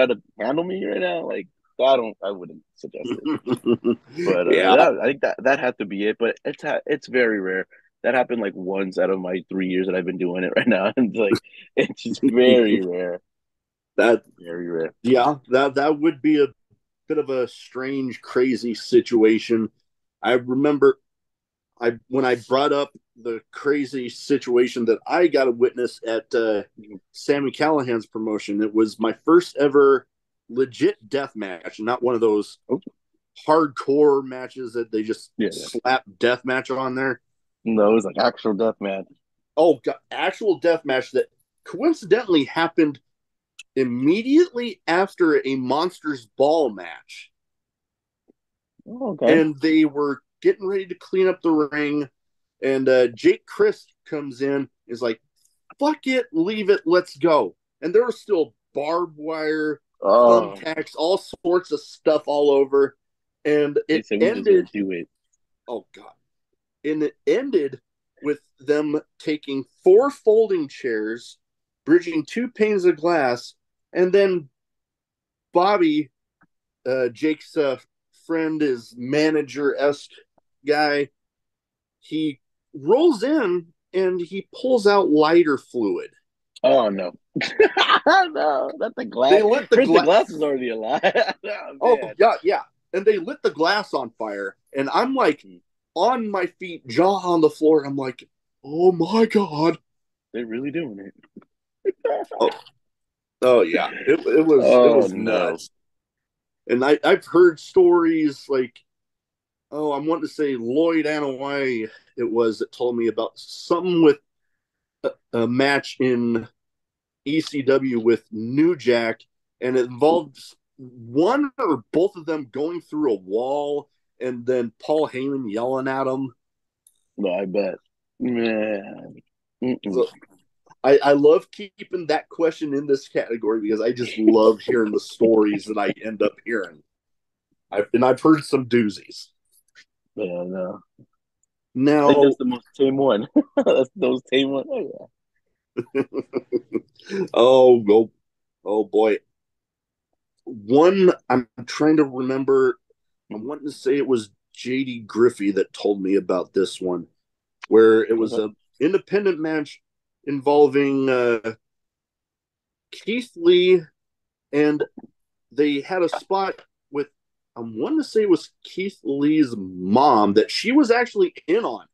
to handle me right now? Like I wouldn't suggest it. But yeah, yeah, I think that had to be it. But it's very rare. That happened like once out of my 3 years that I've been doing it right now. And it's like it's just very rare. That Very rare. yeah, that would be a bit of a strange, crazy situation. I remember I when I brought up the crazy situation that I got to witness at Sammy Callahan's promotion. It was my first ever legit death match, not one of those Oh, hardcore matches that they just yeah, yeah. slap death match on there. No, it was like actual death man. Oh, God, actual death match that coincidentally happened immediately after a Monsters Ball match. Oh, okay. And they were getting ready to clean up the ring. And Jake Christ comes in, is like, fuck it, leave it, let's go. And there was still barbed wire, Oh, thumbtacks, all sorts of stuff all over. And they it said we just gonna ended, do it. oh God. And it ended with them taking four folding chairs, bridging two panes of glass, and then Bobby, Jake's friend, is manager esque guy. He rolls in and he pulls out lighter fluid. Oh no, no, not the glass. They lit the First, the glass. glass is already alive. Oh Oh man. yeah, yeah. And they lit the glass on fire. And I'm like on my feet, jaw on the floor. I'm like, oh my God. They're really doing Oh, it. oh yeah. It Oh was no. nuts. And I've heard stories like, oh, I'm wanting to say Lloyd Anoa'i, it was, that told me about something with a match in ECW with New Jack, and it involved one or both of them going through a wall, and then Paul Heyman yelling at them. No, I bet. Man. Mm-mm. So I love keeping that question in this category because I just love hearing the stories that I end up hearing. I've heard some doozies. Yeah, no. I think Now, that's the most tame one. That's the most tame one. Oh oh, oh, oh boy. One I'm trying to remember. yeah. I'm wanting to say it was JD Griffey that told me about this one, where it was Okay. a independent match involving Keith Lee, and they had a spot with, I'm wanting to say it was Keith Lee's mom that she was actually in on.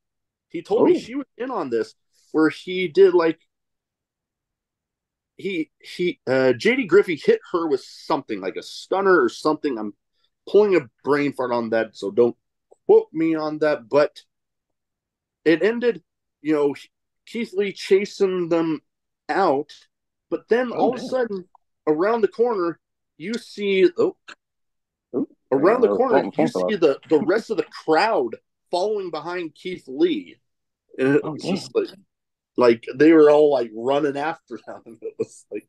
He told me Oh, she was in on this, where he did like he JD Griffey hit her with something like a stunner or something. I'm pulling a brain fart on that, so don't quote me on that. But it ended, you know, Keith Lee chasing them out, but then oh all of a damn. sudden, around the corner, you see Oh, around the corner, phone you fell see off. the rest of the crowd following behind Keith Lee, and it Oh was damn. just like they were all like running after them. It was like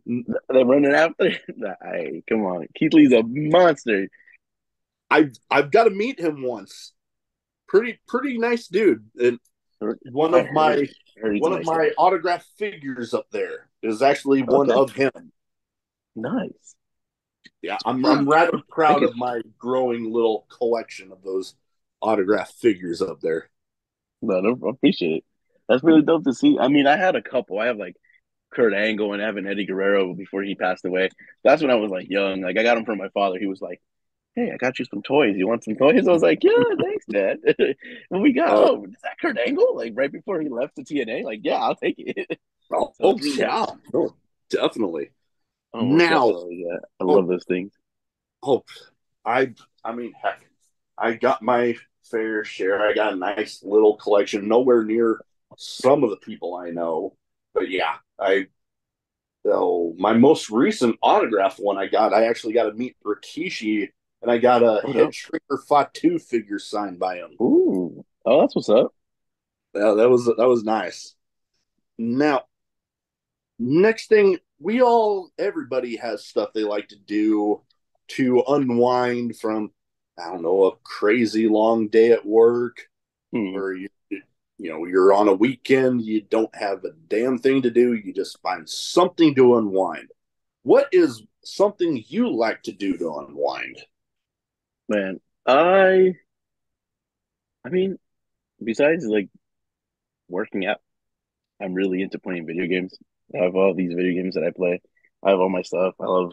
They're running after. Hey, come on. Keith Lee's a monster. I've got to meet him once. Pretty nice dude, and one I of heard. my I heard he's a one of nice guy. my autograph figures up there is actually one Okay. of him. Nice. Yeah, Huh. I'm rather I proud could. of my growing little collection of those autograph figures up there. No, no, I appreciate it. That's really dope to see. I mean, I had a couple. I have like Kurt Angle and Evan Eddie Guerrero before he passed away. That's when I was like young. Like I got them from my father. He was like, "Hey, I got you some toys. You want some toys?" I was like, "Yeah, thanks, Dad." And we got, Uh, oh, is that Kurt Angle? Like right before he left to TNA. Like, yeah, I'll take it. So oh it's really yeah, nice. no, definitely. Oh, most Now, definitely. Yeah, I oh love those things. oh, I I mean, heck, I got my fair share. I got a nice little collection, nowhere near some of the people I know, but yeah, I oh, my most recent autograph one I got, I actually got to meet Rikishi, and I got a Oh Head no. Shrinker Fatu figure signed by him. Ooh. Oh, that's what's up. Yeah, that was nice. Now, next thing, everybody has stuff they like to do to unwind from, I don't know, a crazy long day at work, Hmm. or you're on a weekend, you don't have a damn thing to do, you just find something to unwind. What is something you like to do to unwind? Man, I I mean, besides like working out, I'm really into playing video games. I have all these video games that I play. I have all my stuff. I love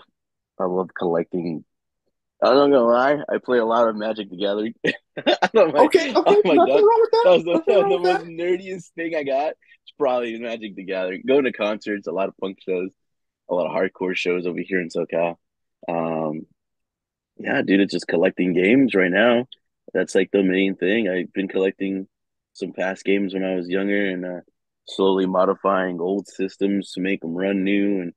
collecting. I'm not gonna lie, I play a lot of Magic the Gathering. on my Okay, on okay, my nothing duck. wrong with that. That Nothing was wrong the with most that. nerdiest thing I got. It's probably Magic the Gathering. Going to concerts, a lot of punk shows, a lot of hardcore shows over here in SoCal. Um, yeah, dude, it's just collecting games right now. That's like the main thing. I've been collecting some past games when I was younger and slowly modifying old systems to make them run new. And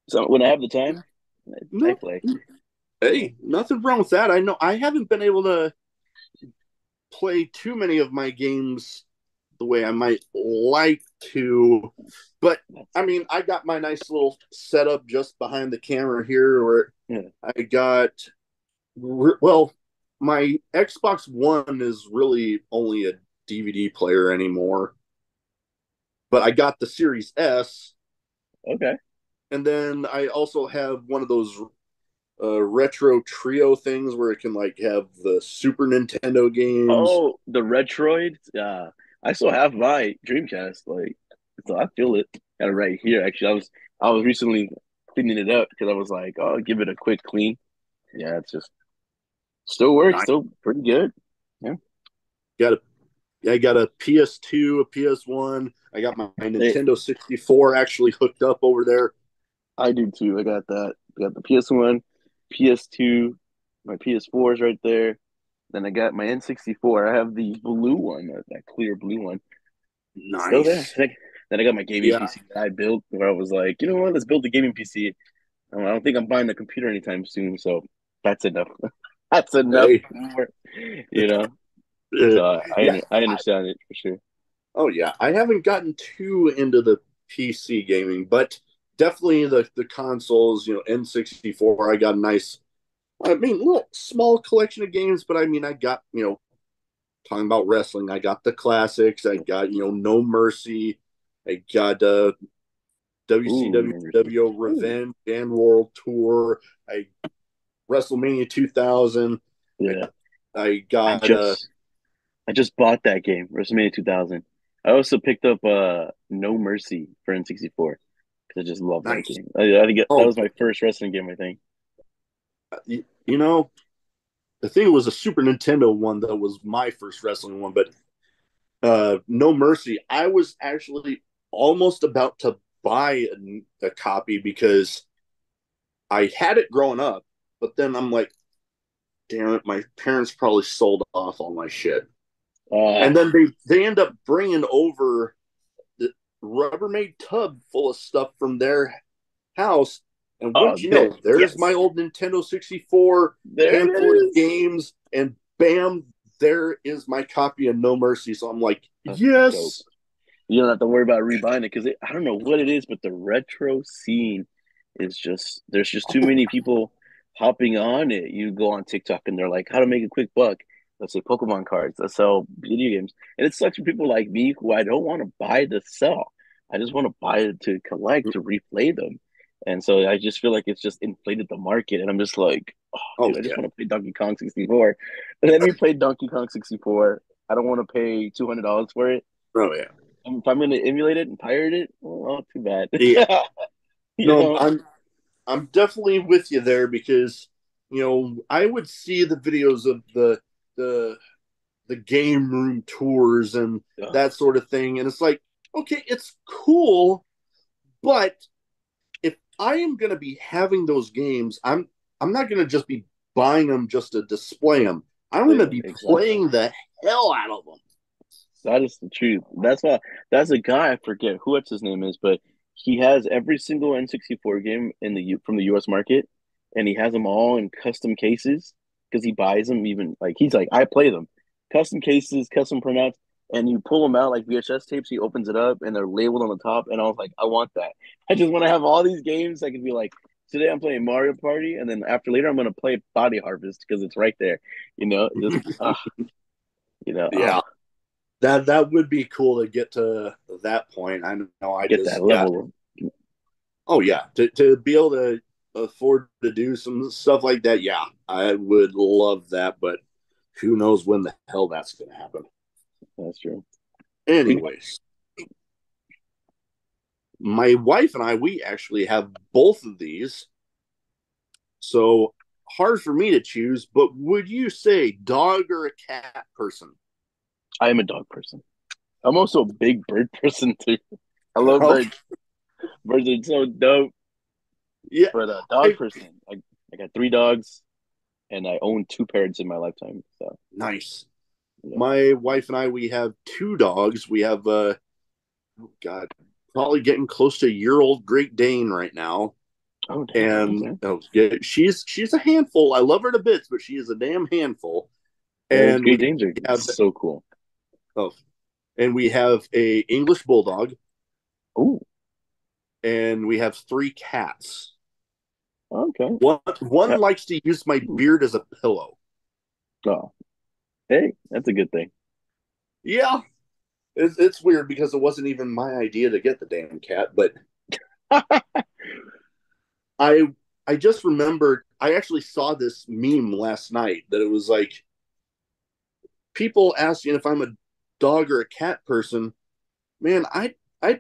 so when I have the time, I No, play. hey, nothing wrong with that. I know I haven't been able to play too many of my games the way I might like to, but I mean, I got my nice little setup just behind the camera here, where Yeah. I got well, my Xbox One is really only a DVD player anymore, but I got the Series S, Okay. and then I also have one of those retro trio things where it can like have the Super Nintendo games. Oh, the Retroid. I still have my Dreamcast. Like, so I feel it. Got it right here. Actually, I was recently cleaning it up because I was like, oh, I'll give it a quick clean. Yeah, it's just still works. Nice. Still pretty good. Yeah. Got a I got a PS2, a PS1. I got my Hey, Nintendo 64 actually hooked up over there. I do too. I got that. I got the PS1, PS2, my PS4 is right there. Then I got my N64. I have the blue one, that clear blue one. It's still there. Nice. Then I got my gaming Yeah. PC that I built where I was like, you know what, let's build a gaming PC. I don't think I'm buying a computer anytime soon, so that's enough. That's enough Hey. for, you know. Uh, So yeah. I understand it for sure. Oh yeah. I haven't gotten too into the PC gaming, but definitely the consoles, N64. I got a nice, I mean, little small collection of games, but I mean, I got, talking about wrestling, I got the classics. I got, No Mercy. I got Ooh, Emerson. WCW Ooh, Revenge and World Tour. I WrestleMania 2000. I yeah. I I got just I just bought that game, WrestleMania 2000. I also picked up No Mercy for N64 because I just love that nice. game. I think that Oh, was my first wrestling game. I think. you know, the thing was a Super Nintendo one that was my first wrestling one, but No Mercy. I was actually almost about to buy a copy because I had it growing up, but then I'm like, damn it, my parents probably sold off all my shit, Uh, and then they end up bringing over the Rubbermaid tub full of stuff from their house. And oh, wouldn't you know, there's my yes, old Nintendo 64, there it handful of is. games, and bam, there is my copy of No Mercy. So I'm like, That's dope. yes. You don't have to worry about rebuying it because I don't know what it is, but the retro scene is just there's just too Oh, many people hopping on it. You go on TikTok and they're like, how to make a quick buck. Let's say Pokemon cards that sell video games. And it sucks for people like me who I don't want to buy to sell. I just want to buy it to collect, to replay them. And so I just feel like it's just inflated the market. And I'm just like, oh, oh dude, I just yeah. want to play Donkey Kong 64. Let me play Donkey Kong 64. I don't want to pay $200 for it. Oh yeah. If I'm gonna emulate it and pirate it, well, too bad. Yeah. you No, know? I'm definitely with you there because I would see the videos of the the game room tours and Ugh. that sort of thing, and it's like, okay, it's cool, but if I am going to be having those games, I'm not going to just be buying them just to display them. I'm going Play to them be exactly. playing the hell out of them. That is the truth. That's a guy I forget who what's his name is, but he has every single N64 game in the from the US market, and he has them all in custom cases because he buys them even like he's like I play them custom cases, custom printouts, and you pull them out like VHS tapes. He opens it up and they're labeled on the top, and I was like, I want that. I just want to have all these games. I can be like, today I'm playing Mario Party, and then after later I'm gonna play Body Harvest because it's right there. Just Yeah, that would be cool to get to that point. I know. I get that just yeah. level. Oh yeah, to be able to afford to do some stuff like that. Yeah, I would love that, but who knows when the hell that's going to happen. That's true. We Anyways, my wife and I, we actually have both of these. So hard for me to choose, but would you say dog or a cat person? I am a dog person. I'm also a big bird person too. I love Okay. birds. Birds are so dope. Yeah. But a dog I, person. I got three dogs, and I own two parrots in my lifetime. So nice. yeah. My wife and I, we have two dogs. We have, oh God, probably getting close to a year old Great Dane right now. Oh dang. And Okay. oh, yeah, she's a handful. I love her to bits, but she is a damn handful. Yeah, those And we Great Danes are have so cool. oh, and we have a English bulldog, Oh. and we have three cats. Okay. One Yeah. likes to use my beard as a pillow. Oh. Hey, that's a good thing. Yeah, it's weird because it wasn't even my idea to get the damn cat, but I I just remembered I actually saw this meme last night that it was like people asking if I'm a dog or a cat person. Man, I'd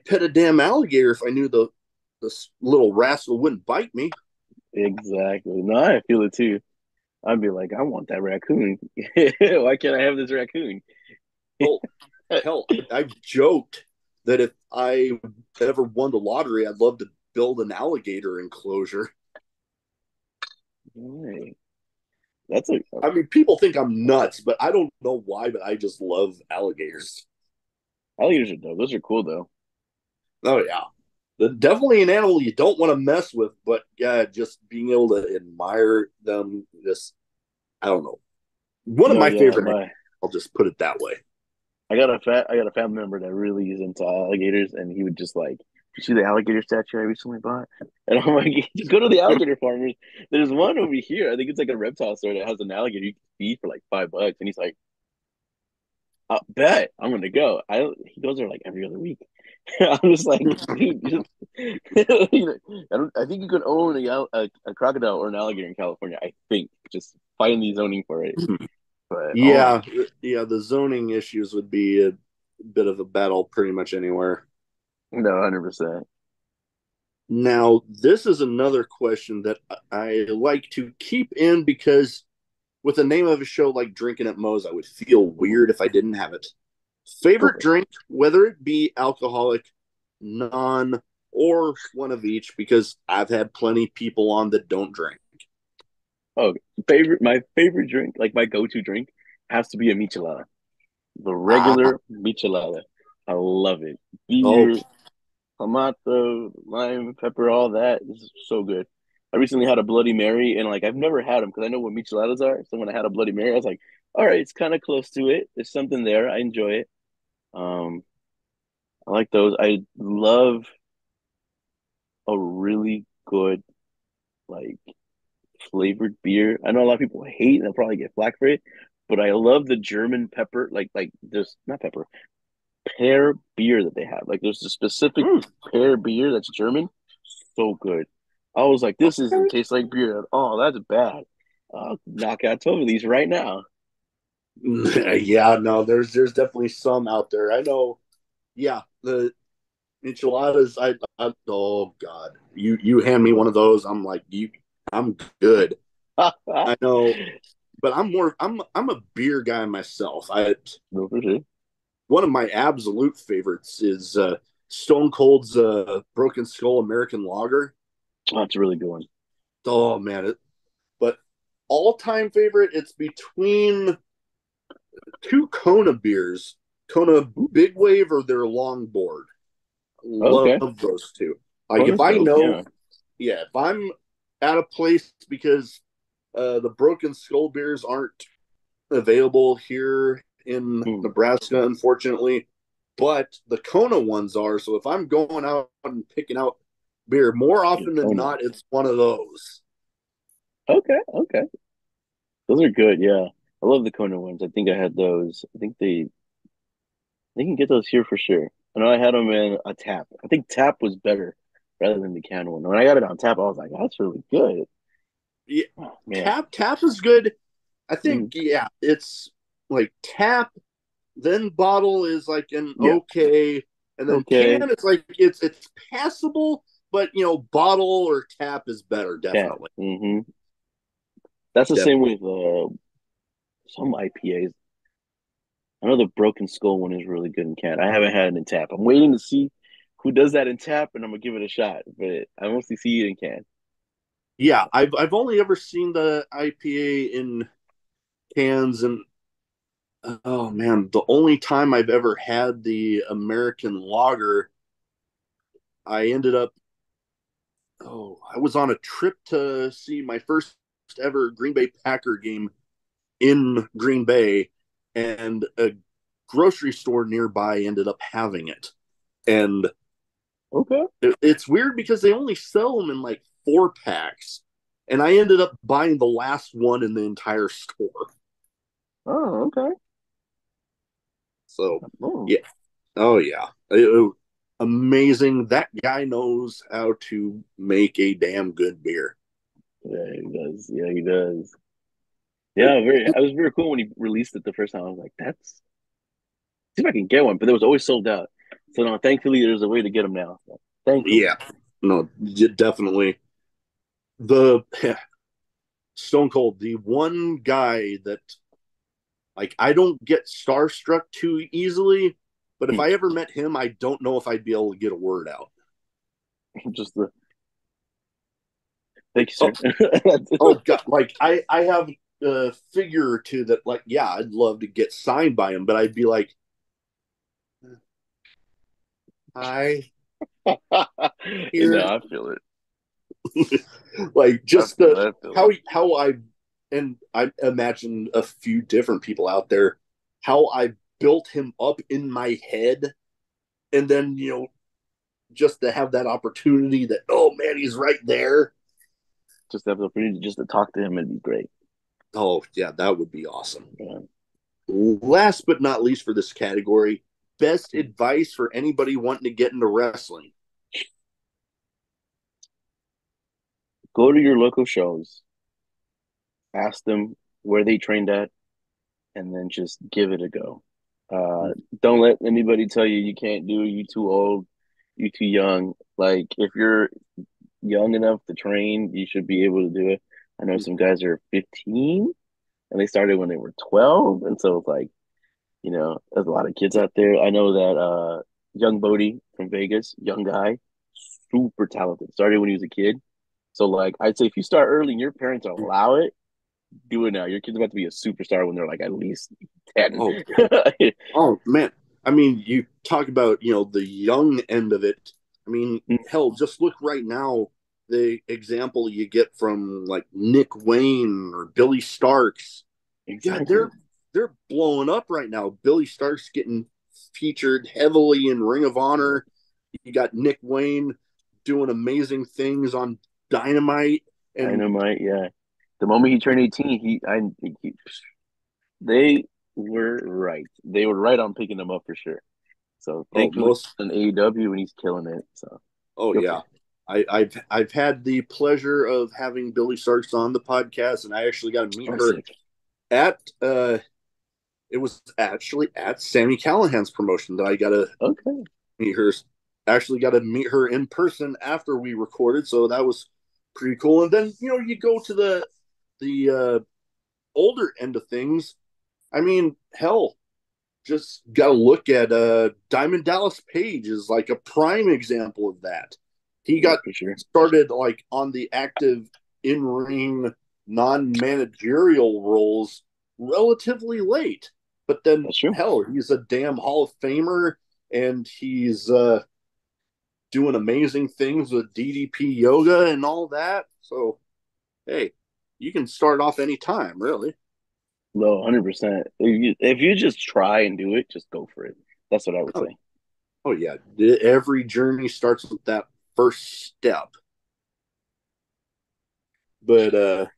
pet a damn alligator if I knew the little rascal wouldn't bite me. Exactly. No, I feel it too. I'd be like, I want that raccoon. Why can't I have this raccoon? Well, hell, I've joked that if I ever won the lottery, I'd love to build an alligator enclosure. Right. That's a I mean, people think I'm nuts, but I don't know why, but I just love alligators. alligators are dope. Those are cool though. Oh yeah, definitely an animal you don't want to mess with, but yeah, just being able to admire them, just I don't know, one of No, my yeah, favorite. I'll just put it that way. I got a family member that really is into alligators, and he would just like, you see the alligator statue I recently bought? And I'm like, just go to the alligator farmers. There's one over here. I think it's like a reptile store that has an alligator you can feed for like $5. And he's like, I bet I'm gonna go. He goes there like every other week. I'm just like, dude, just, I think you could own a crocodile or an alligator in California. I think just find the zoning for it. But oh my, Yeah, yeah, the zoning issues would be a bit of a battle pretty much anywhere. no, 100%. Now, this is another question that I like to keep in because with the name of a show like Drinking at Moe's, I would feel Mhm. weird if I didn't have it. Go Favorite for it. drink, whether it be alcoholic, non, or one of each, because I've had plenty of people on that don't drink. Oh, my favorite drink, like my go-to drink, has to be a michelada. The Ah, regular michelada. I love it. oh, Beer, tomato, lime, pepper, all that. This is so good. I recently had a Bloody Mary, and like I've never had them because I know what micheladas are. So when I had a Bloody Mary, I was like, all right, it's kind of close to it. There's something there. I enjoy it. Um, I like those. I love a really good like flavored beer. I know a lot of people hate and they'll probably get flack for it, but I love the German pepper, like there's not pepper, pear beer that they have. Like there's a specific mm, pear beer that's German, so good. I was like, this doesn't okay. taste like beer at all. That's bad. I'll knock out 12 of these right now. Yeah, no, there's definitely some out there. I know. Yeah, the enchiladas. Oh God, you hand me one of those. I'm like I'm good. No, I know, but I'm a beer guy myself. I for sure. one of my absolute favorites is Stone Cold's Broken Skull American Lager. Oh, that's a really good one. Oh man, but all time favorite, it's between two Kona beers, Kona Big Wave or their Longboard. Love Okay. those two. Like if Kona's I dope. know, Yeah. yeah, if I'm at a place because the Broken Skull beers aren't available here in Mm. Nebraska, unfortunately, but the Kona ones are. So if I'm going out and picking out beer, more Dude, often than Kona. not, it's one of those. Okay. Okay. Those are good. Yeah. I love the Kona ones. I think I had those. They can get those here for sure. I know I had them in a tap. I think tap was better rather than the can one. When I got it on tap, I was like, that's really good. Yeah, Oh, man. tap is good. I think Mm, yeah, it's like tap, then bottle is like an yeah. okay, And then can, Okay. it's like it's passable, but bottle or tap is better, Yeah. definitely. That's the same Definitely. with some IPAs. I know the Broken Skull one is really good in can. I haven't had it in tap. I'm waiting to see who does that in tap, and I'm gonna give it a shot. But I mostly see it in can. Yeah, I've only ever seen the IPA in cans, and oh man, the only time I've ever had the American lager, I ended up I was on a trip to see my first ever Green Bay Packer game in Green Bay, and a grocery store nearby ended up having it. And Okay. it's weird because they only sell them in like 4 packs, and I ended up buying the last one in the entire store. Oh, okay. So Oh, yeah, oh yeah, amazing. That guy knows how to make a damn good beer. yeah, he does. Yeah, he does. Yeah, very. It was very cool when he released it the first time. I was like, "That's see if I can get one," but it was always sold out. So no, thankfully, there's a way to get them now. So, thankfully, Yeah, no, definitely the Stone Cold, the one guy that like I don't get starstruck too easily, but if Hmm. I ever met him, I don't know if I'd be able to get a word out. Just the thank you, Oh, sir. oh God, like I have a figure or two that like yeah, I'd love to get signed by him, but I'd be like, hi, No, here, I feel it. like I just feel the it. I feel how I and I imagine a few different people out there how I built him up in my head, and then just to have that opportunity that oh man he's right there. just have the opportunity just to talk to him and be great. Oh yeah, that would be awesome. Yeah. Last but not least for this category, best advice for anybody wanting to get into wrestling. Go to your local shows, ask them where they trained at, and then just give it a go. Don't let anybody tell you you can't do it, you too old, you too young. Like if you're young enough to train, you should be able to do it. I know some guys are 15 and they started when they were 12, and so it's like, there's a lot of kids out there. I know that young Bodie from Vegas, young guy, super talented. Started when he was a kid. So like I'd say if you start early and your parents allow it, do it now. Your kid's about to be a superstar when they're like at least 10. Oh, oh man. I mean, you talk about, the young end of it. I mean, hell, just look right now, the example you get from like Nick Wayne or Billy Starks. Yeah, Exactly. they're blowing up right now. Billy Starks getting featured heavily in Ring of Honor. You got Nick Wayne doing amazing things on Dynamite. And Dynamite, yeah. The moment he turned 18, they were right. They were right on picking him up for sure. So oh, thankfully most in AEW and he's killing it. So oh good for yeah. him. I've had the pleasure of having Billy Starks on the podcast, and I actually got to meet Oh, her sick. at it was actually at Sammy Callahan's promotion that I got to Okay. meet her. Actually, got to meet her in person after we recorded, so that was pretty cool. And then you go to the older end of things. I mean, hell, just got to look at Diamond Dallas Page is like a prime example of that. He Yeah, got for sure. started like on the active in ring non managerial roles relatively late, but then That's true. hell, he's a damn Hall of Famer, and he's doing amazing things with DDP yoga and all that. So hey, you can start off anytime, really. No, 100%. If you just try and do it, just go for it. That's what I would Oh, say. oh yeah, every journey starts with that first step. But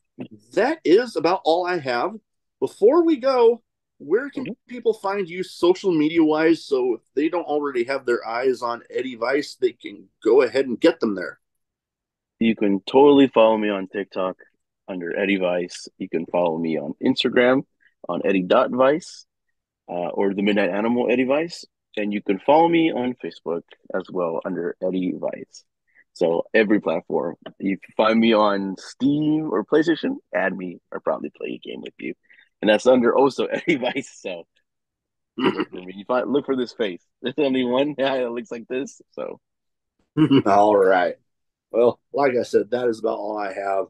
that is about all I have. Before we go, where can Mhm. people find you social media wise? So if they don't already have their eyes on Eddie Vice, they can go ahead and get them there. You can totally follow me on TikTok under Eddie Vice. You can follow me on Instagram on Eddie.Vice or the Midnight Animal Eddie Vice. And you can follow me on Facebook as well under Eddie Vice. So every platform. If you find me on Steam or PlayStation, add me. I'll probably play a game with you. And that's under also Eddie Vice. So look for me. You find look for this face. There's only one guy that looks like this. So All right. Well, like I said, that is about all I have.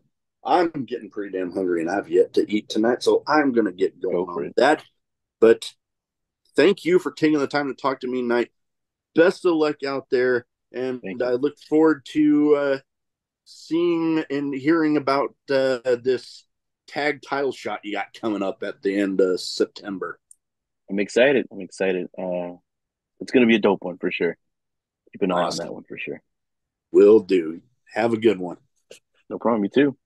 I'm getting pretty damn hungry and I've yet to eat tonight, so I'm going to get go going for on it. that. But thank you for taking the time to talk to me tonight. Best of luck out there, and Thank you. I look forward to seeing and hearing about this tag title shot you got coming up at the end of September. I'm excited. I'm excited. It's gonna be a dope one for sure. Keep an eye on Nice. that one for sure. Will do. Have a good one. No problem. You too.